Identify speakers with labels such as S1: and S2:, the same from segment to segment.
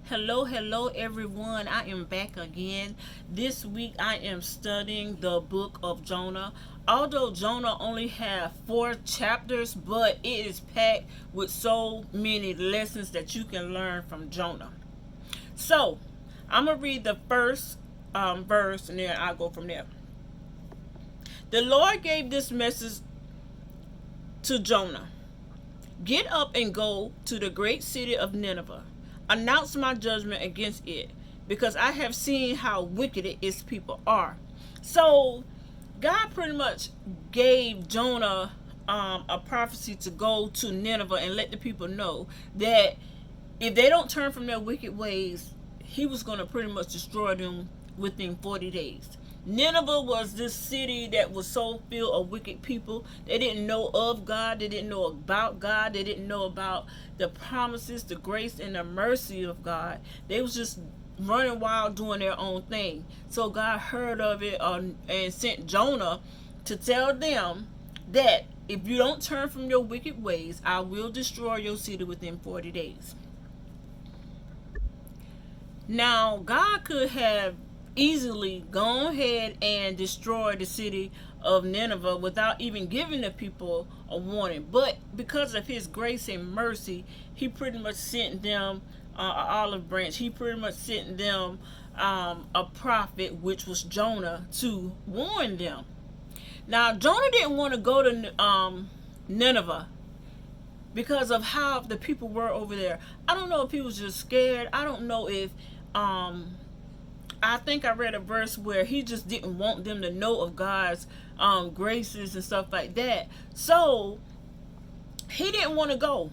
S1: Hello everyone. I am back again. This week I am studying the book of Jonah. Although Jonah only have 4 chapters, but it is packed with so many lessons that you can learn from Jonah. So, I'm going to read the first verse and then I'll go from there. The Lord gave this message to Jonah. Get up and go to the great city of Nineveh. Announce my judgment against it, because I have seen how wicked its people are. So, God pretty much gave Jonah a prophecy to go to Nineveh and let the people know that if they don't turn from their wicked ways, he was going to pretty much destroy them within 40 days. Nineveh was this city that was so filled of wicked people. They didn't know of God. They didn't know about God. They didn't know about the promises, the grace, and the mercy of God. They was just running wild doing their own thing. So God heard of it and sent Jonah to tell them that if you don't turn from your wicked ways, I will destroy your city within 40 days. Now, God could have easily gone ahead and destroyed the city of Nineveh without even giving the people a warning. But because of his grace and mercy, he pretty much sent them an olive branch. He pretty much sent them a prophet, which was Jonah, to warn them. Now, Jonah didn't want to go to Nineveh because of how the people were over there. I don't know if he was just scared. I don't know if I think I read a verse where he just didn't want them to know of God's graces and stuff like that. So he didn't want to go.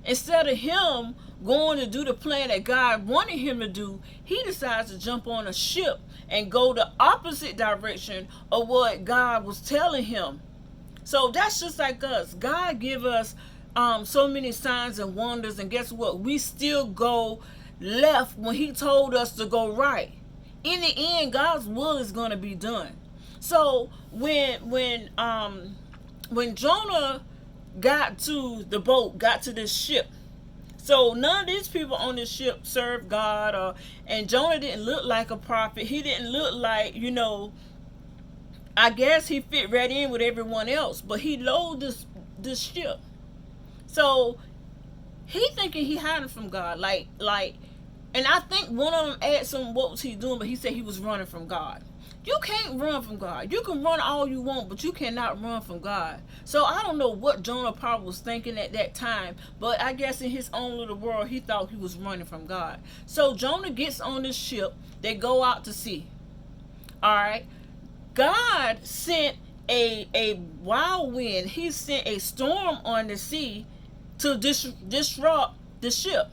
S1: Instead of him going to do the plan that God wanted him to do, he decides to jump on a ship and go the opposite direction of what God was telling him. So that's just like us. God give us so many signs and wonders, and guess what? We still go left when he told us to go right. In the end, God's will is going to be done. So when Jonah got to the boat, got to this ship, so none of these people on this ship served God, and Jonah didn't look like a prophet. He didn't look like, I guess he fit right in with everyone else, but he loaded this ship. So he thinking he hiding from God, like, and I think one of them asked him what was he doing, but he said he was running from God. You can't run from God. You can run all you want, but you cannot run from God. So I don't know what Jonah probably was thinking at that time, but I guess in his own little world, he thought he was running from God. So Jonah gets on this ship. They go out to sea. All right. God sent a wild wind. He sent a storm on the sea to disrupt the ship.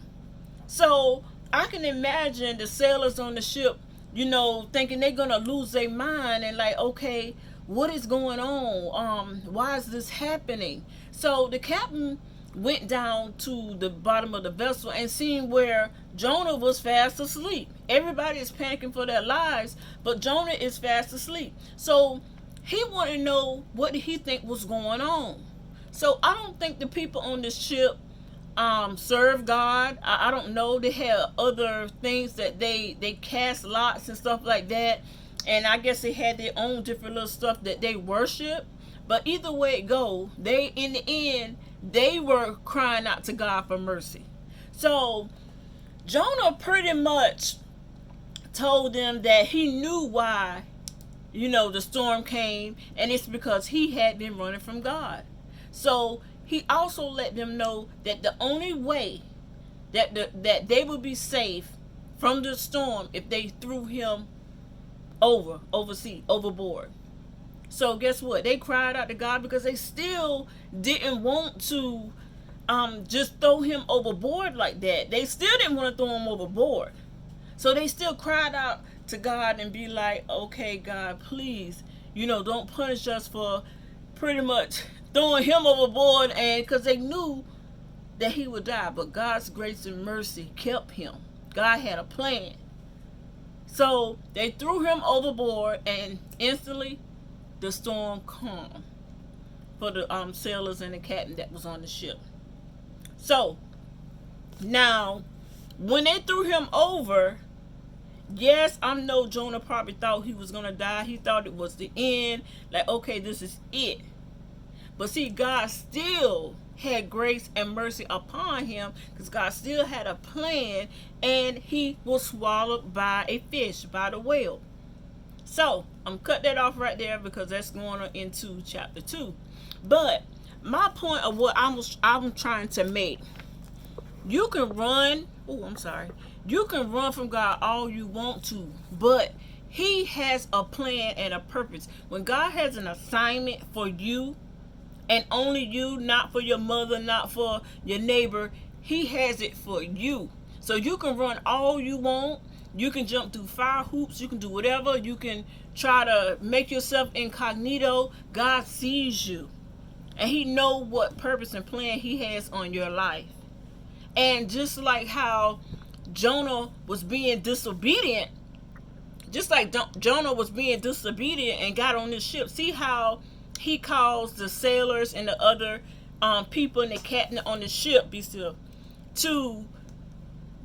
S1: So I can imagine the sailors on the ship, thinking they're gonna lose their mind and like, okay, what is going on? Why is this happening? So the captain went down to the bottom of the vessel and seen where Jonah was fast asleep. Everybody is panicking for their lives, but Jonah is fast asleep. So he wanted to know what did he think was going on. So I don't think the people on this ship serve God. I don't know. They had other things that they cast lots and stuff like that. And I guess they had their own different little stuff that they worship. But either way it go, they in the end, they were crying out to God for mercy. So Jonah pretty much told them that he knew why, the storm came, and it's because he had been running from God. So he also let them know that the only way that they would be safe from the storm if they threw him overboard. So guess what? They cried out to God because they still didn't want to just throw him overboard like that. They still didn't want to throw him overboard. So they still cried out to God and be like, okay, God, please, don't punish us for pretty much throwing him overboard, and because they knew that he would die. But God's grace and mercy kept him. God had a plan. So they threw him overboard, and instantly the storm calmed for the sailors and the captain that was on the ship. So now When they threw him over, yes, I know Jonah probably thought he was gonna die. He thought it was the end. Like, okay, this is it. But see, God still had grace and mercy upon him, because God still had a plan, and he was swallowed by a fish, by the whale. So I'm cut that off right there, because that's going on into chapter 2. But my point of what I'm trying to make, you can run. Oh, I'm sorry. You can run from God all you want to, but he has a plan and a purpose. When God has an assignment for you, and only you, not for your mother, not for your neighbor, he has it for you. So you can run all you want. You can jump through fire hoops. You can do whatever. You can try to make yourself incognito. God sees you, and he knows what purpose and plan he has on your life. And just like how Jonah was being disobedient, just like Jonah was being disobedient and got on this ship, see how he caused the sailors and the other people and the captain on the ship, be still, to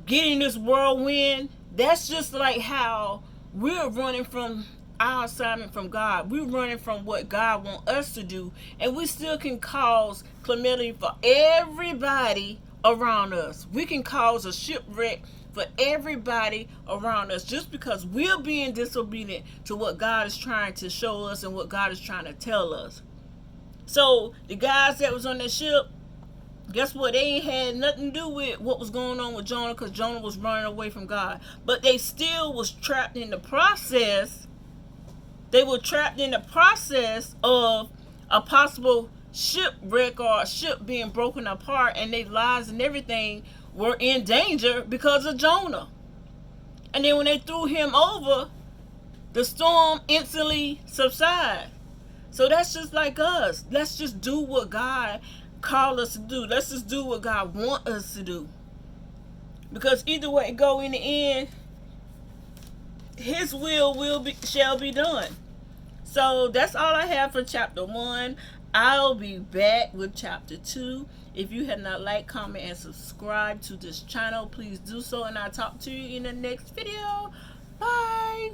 S1: get in this whirlwind. That's just like how we're running from our assignment from God. We're running from what God wants us to do, and we still can cause calamity for everybody around us. We can cause a shipwreck for everybody around us, just because we're being disobedient to what God is trying to show us and what God is trying to tell us. So the guys that was on that ship, guess what? They ain't had nothing to do with what was going on with Jonah, because Jonah was running away from God. But they still was trapped in the process. They were trapped in the process of a possible shipwreck or a ship being broken apart, and their lives and everything were in danger because of Jonah. And then when they threw him over, the storm instantly subsided. So that's just like us. Let's just do what God called us to do. Let's just do what God wants us to do. Because either way it go, in the end, his will shall be done. So that's all I have for chapter 1. I'll be back with chapter 2. If you have not liked, comment, and subscribe to this channel, please do so. And I'll talk to you in the next video. Bye.